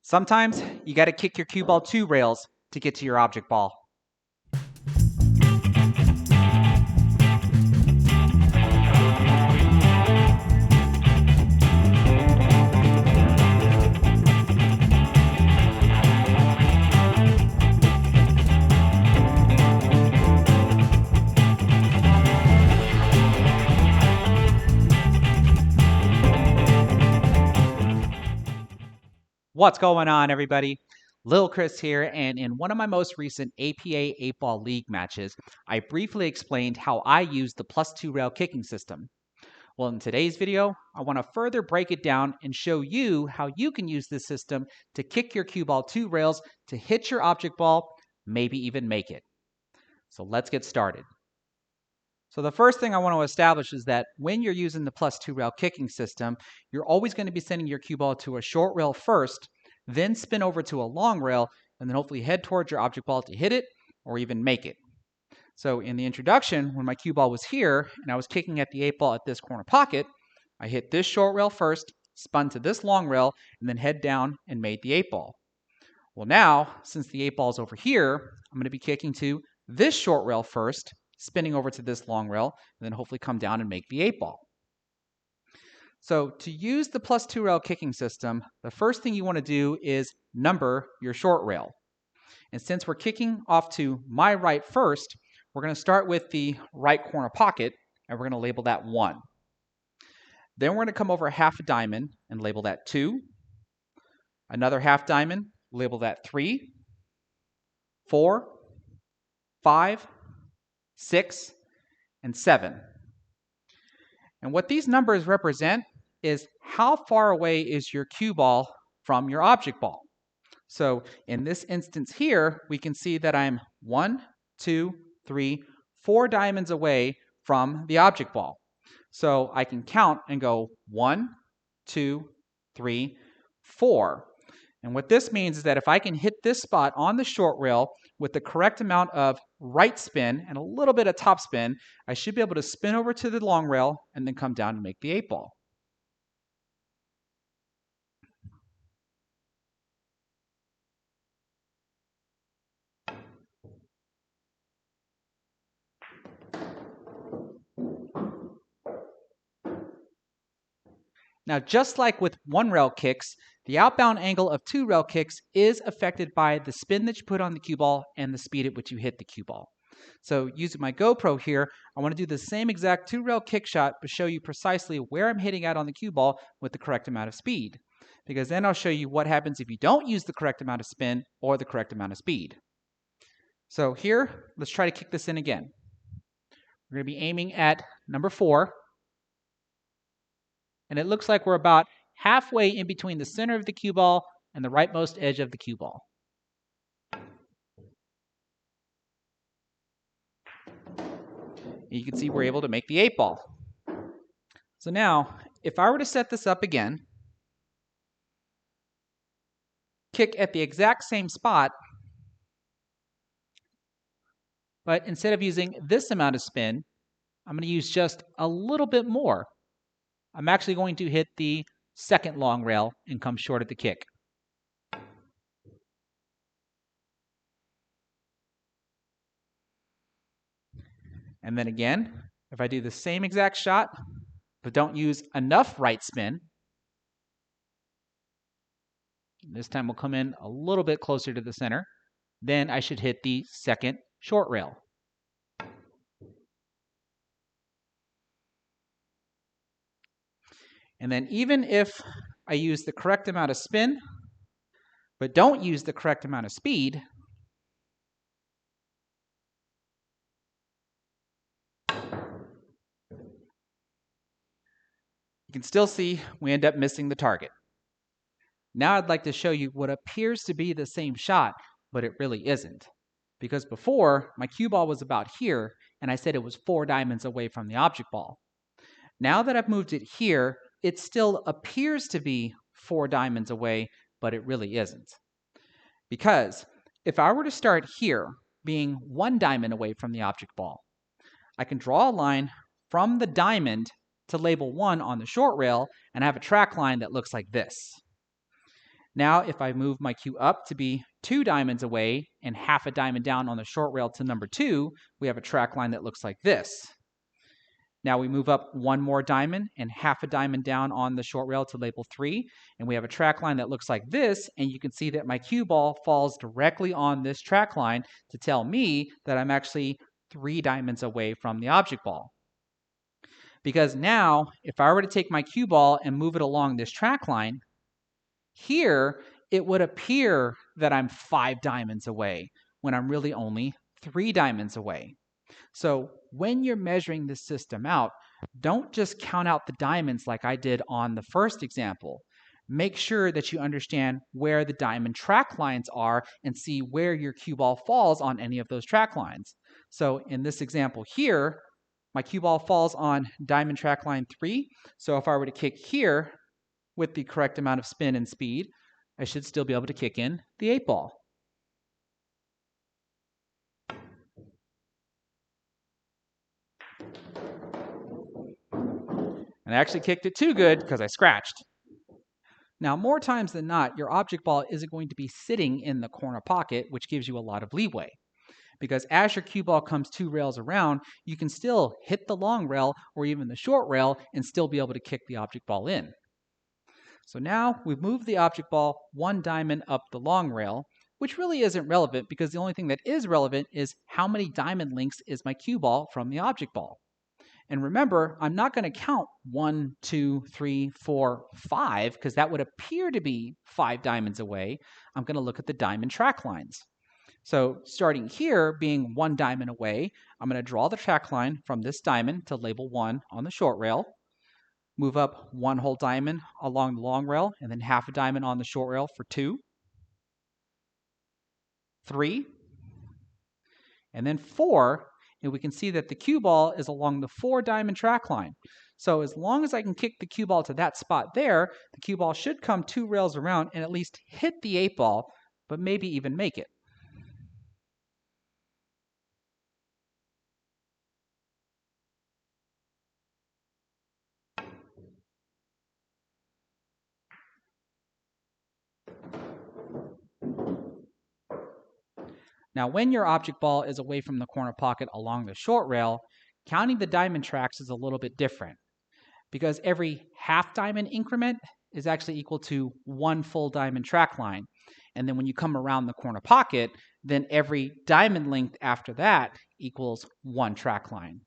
Sometimes you got to kick your cue ball 2 rails to get to your object ball. What's going on, everybody? Lil Chris here, and in one of my most recent APA 8-Ball League matches, I briefly explained how I use the +2 rail kicking system. Well, in today's video, I want to further break it down and show you how you can use this system to kick your cue ball 2 rails to hit your object ball, maybe even make it. So let's get started. So the first thing I want to establish is that when you're using the +2 rail kicking system, you're always going to be sending your cue ball to a short rail first, then spin over to a long rail, and then hopefully head towards your object ball to hit it or even make it. So in the introduction, when my cue ball was here and I was kicking at the 8-ball at this corner pocket, I hit this short rail first, spun to this long rail, and then head down and made the 8-ball. Well, now, since the 8-ball is over here, I'm going to be kicking to this short rail first, spinning over to this long rail, and then hopefully come down and make the 8-ball. So to use the +2 rail kicking system, the first thing you want to do is number your short rail. And since we're kicking off to my right first, we're going to start with the right corner pocket, and we're going to label that 1. Then we're going to come over half a diamond and label that 2. Another half diamond, label that 3, 4, 5, 6, and 7. And what these numbers represent is how far away is your cue ball from your object ball. So in this instance here, we can see that I'm 1, 2, 3, 4 diamonds away from the object ball. So I can count and go 1, 2, 3, 4. And what this means is that if I can hit this spot on the short rail with the correct amount of right spin and a little bit of top spin, I should be able to spin over to the long rail and then come down and make the 8-ball. Now, just like with 1 rail kicks, the outbound angle of 2 rail kicks is affected by the spin that you put on the cue ball and the speed at which you hit the cue ball. So using my GoPro here, I want to do the same exact 2 rail kick shot, but show you precisely where I'm hitting at on the cue ball with the correct amount of speed. Because then I'll show you what happens if you don't use the correct amount of spin or the correct amount of speed. So here, let's try to kick this in again. We're going to be aiming at number 4. And it looks like we're about halfway in between the center of the cue ball and the rightmost edge of the cue ball. You can see we're able to make the 8-ball. So now, if I were to set this up again, kick at the exact same spot, but instead of using this amount of spin, I'm going to use just a little bit more. I'm actually going to hit the second long rail and come short at the kick. And then again, if I do the same exact shot, but don't use enough right spin, this time we'll come in a little bit closer to the center, then I should hit the second short rail. And then even if I use the correct amount of spin, but don't use the correct amount of speed, you can still see we end up missing the target. Now I'd like to show you what appears to be the same shot, but it really isn't. Because before, my cue ball was about here, and I said it was 4 diamonds away from the object ball. Now that I've moved it here, it still appears to be 4 diamonds away, but it really isn't. Because if I were to start here, being 1 diamond away from the object ball, I can draw a line from the diamond to label 1 on the short rail and have a track line that looks like this. Now, if I move my cue up to be 2 diamonds away and half a diamond down on the short rail to number 2, we have a track line that looks like this. Now we move up 1 more diamond and half a diamond down on the short rail to label 3, and we have a track line that looks like this, and you can see that my cue ball falls directly on this track line to tell me that I'm actually 3 diamonds away from the object ball. Because now, if I were to take my cue ball and move it along this track line, here it would appear that I'm 5 diamonds away when I'm really only 3 diamonds away. So when you're measuring this system out, don't just count out the diamonds like I did on the first example. Make sure that you understand where the diamond track lines are and see where your cue ball falls on any of those track lines. So in this example here, my cue ball falls on diamond track line 3. So if I were to kick here with the correct amount of spin and speed, I should still be able to kick in the 8 ball. And I actually kicked it too good because I scratched. Now, more times than not, your object ball isn't going to be sitting in the corner pocket, which gives you a lot of leeway. Because as your cue ball comes 2 rails around, you can still hit the long rail or even the short rail and still be able to kick the object ball in. So now we've moved the object ball 1 diamond up the long rail, which really isn't relevant because the only thing that is relevant is how many diamond links is my cue ball from the object ball. And remember, I'm not going to count 1, 2, 3, 4, 5, because that would appear to be 5 diamonds away. I'm going to look at the diamond track lines. So starting here, being 1 diamond away, I'm going to draw the track line from this diamond to label 1 on the short rail, move up 1 whole diamond along the long rail, and then half a diamond on the short rail for 2, 3, and then 4, and we can see that the cue ball is along the 4 diamond track line. So as long as I can kick the cue ball to that spot there, the cue ball should come 2 rails around and at least hit the 8 ball, but maybe even make it. Now, when your object ball is away from the corner pocket along the short rail, counting the diamond tracks is a little bit different because every half diamond increment is actually equal to 1 full diamond track line. And then when you come around the corner pocket, then every diamond length after that equals 1 track line.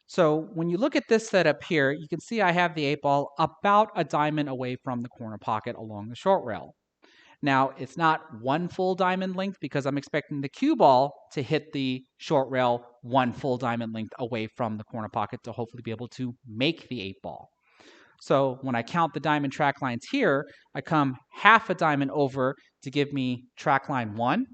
So when you look at this setup here, you can see I have the 8 ball about a diamond away from the corner pocket along the short rail. Now, it's not 1 full diamond length because I'm expecting the cue ball to hit the short rail 1 full diamond length away from the corner pocket to hopefully be able to make the 8 ball. So when I count the diamond track lines here, I come half a diamond over to give me track line 1,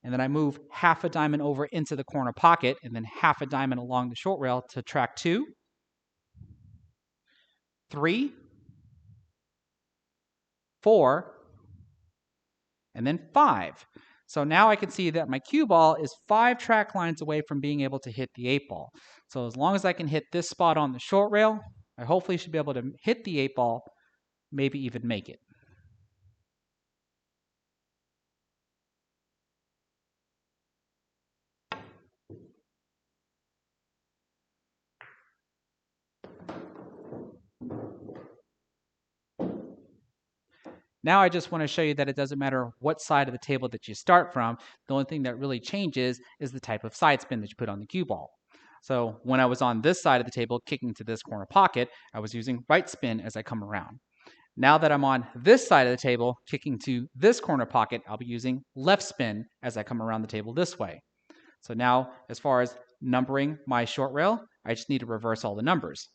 and then I move half a diamond over into the corner pocket, and then half a diamond along the short rail to track 2, 3, 4, and then 5. So now I can see that my cue ball is 5 track lines away from being able to hit the 8 ball. So as long as I can hit this spot on the short rail, I hopefully should be able to hit the 8 ball, maybe even make it. Now I just want to show you that it doesn't matter what side of the table that you start from. The only thing that really changes is the type of side spin that you put on the cue ball. So when I was on this side of the table kicking to this corner pocket, I was using right spin as I come around. Now that I'm on this side of the table kicking to this corner pocket, I'll be using left spin as I come around the table this way. So now as far as numbering my short rail, I just need to reverse all the numbers.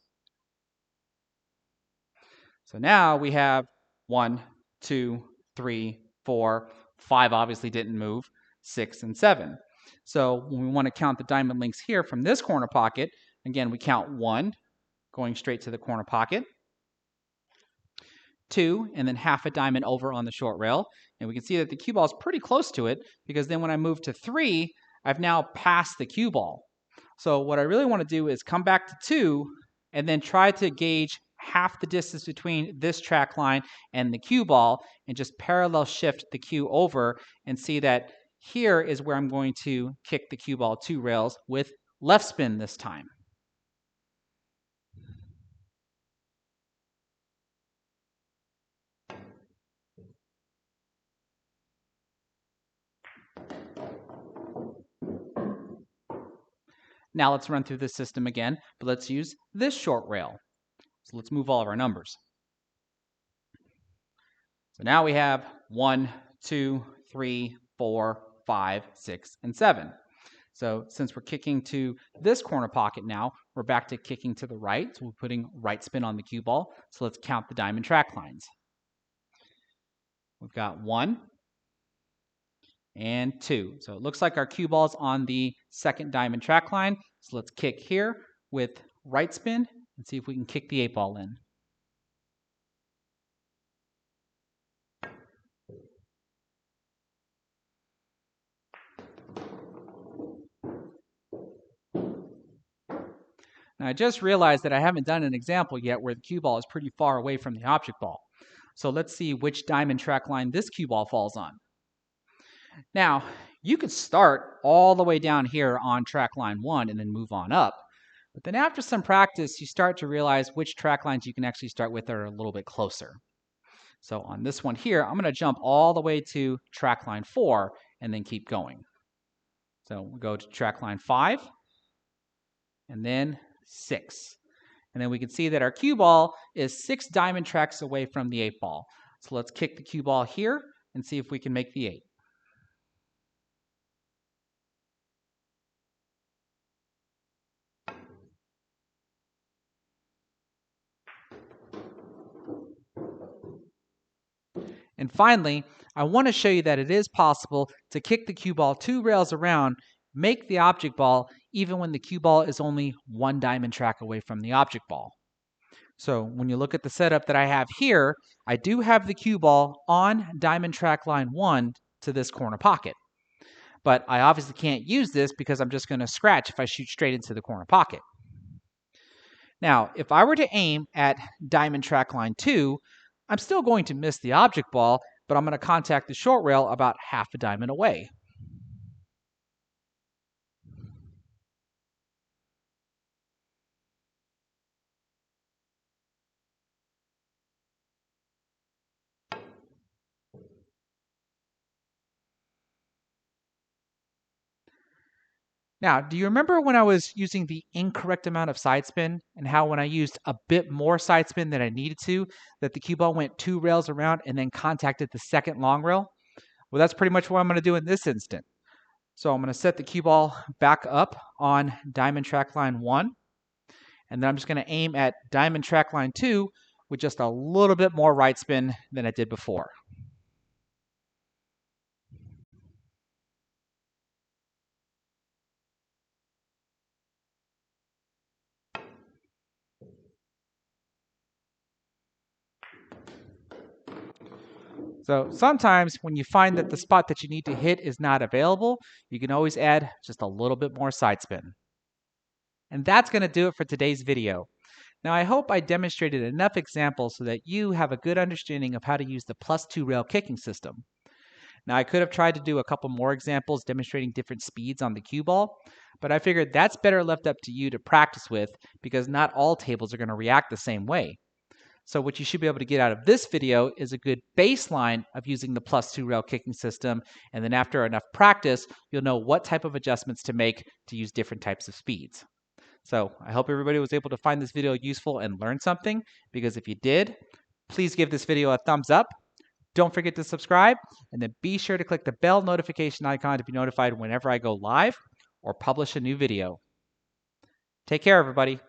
So now we have 1, 2, 3, 4, 5 obviously didn't move, 6 and 7. So when we want to count the diamond links here from this corner pocket, again, we count 1 going straight to the corner pocket, 2, and then half a diamond over on the short rail. And we can see that the cue ball is pretty close to it because then when I move to 3, I've now passed the cue ball. So what I really want to do is come back to 2 and then try to gauge half the distance between this track line and the cue ball and just parallel shift the cue over and see that here is where I'm going to kick the cue ball 2 rails with left spin this time. Now let's run through this system again, but let's use this short rail. So let's move all of our numbers. So now we have 1, 2, 3, 4, 5, 6, and 7. So since we're kicking to this corner pocket now, we're back to kicking to the right. So we're putting right spin on the cue ball. So let's count the diamond track lines. We've got 1 and 2. So it looks like our cue ball's on the second diamond track line. So let's kick here with right spin and see if we can kick the 8 ball in. Now I just realized that I haven't done an example yet where the cue ball is pretty far away from the object ball. So let's see which diamond track line this cue ball falls on. Now, you could start all the way down here on track line 1 and then move on up. But then after some practice, you start to realize which track lines you can actually start with are a little bit closer. So on this one here, I'm going to jump all the way to track line 4 and then keep going. So we'll go to track line 5 and then 6. And then we can see that our cue ball is 6 diamond tracks away from the 8 ball. So let's kick the cue ball here and see if we can make the 8. And finally, I want to show you that it is possible to kick the cue ball 2 rails around, make the object ball, even when the cue ball is only 1 diamond track away from the object ball. So when you look at the setup that I have here, I do have the cue ball on diamond track line 1 to this corner pocket. But I obviously can't use this because I'm just going to scratch if I shoot straight into the corner pocket. Now, if I were to aim at diamond track line 2, I'm still going to miss the object ball, but I'm going to contact the short rail about half a diamond away. Now, do you remember when I was using the incorrect amount of side spin and how when I used a bit more side spin than I needed to, that the cue ball went 2 rails around and then contacted the second long rail? Well, that's pretty much what I'm going to do in this instant. So I'm going to set the cue ball back up on diamond track line 1, and then I'm just going to aim at diamond track line 2 with just a little bit more right spin than I did before. So sometimes when you find that the spot that you need to hit is not available, you can always add just a little bit more side spin. And that's going to do it for today's video. Now I hope I demonstrated enough examples so that you have a good understanding of how to use the +2 rail kicking system. Now I could have tried to do a couple more examples demonstrating different speeds on the cue ball, but I figured that's better left up to you to practice with because not all tables are going to react the same way. So what you should be able to get out of this video is a good baseline of using the +2 rail kicking system, and then after enough practice, you'll know what type of adjustments to make to use different types of speeds. So I hope everybody was able to find this video useful and learn something, because if you did, please give this video a thumbs up. Don't forget to subscribe, and then be sure to click the bell notification icon to be notified whenever I go live or publish a new video. Take care, everybody.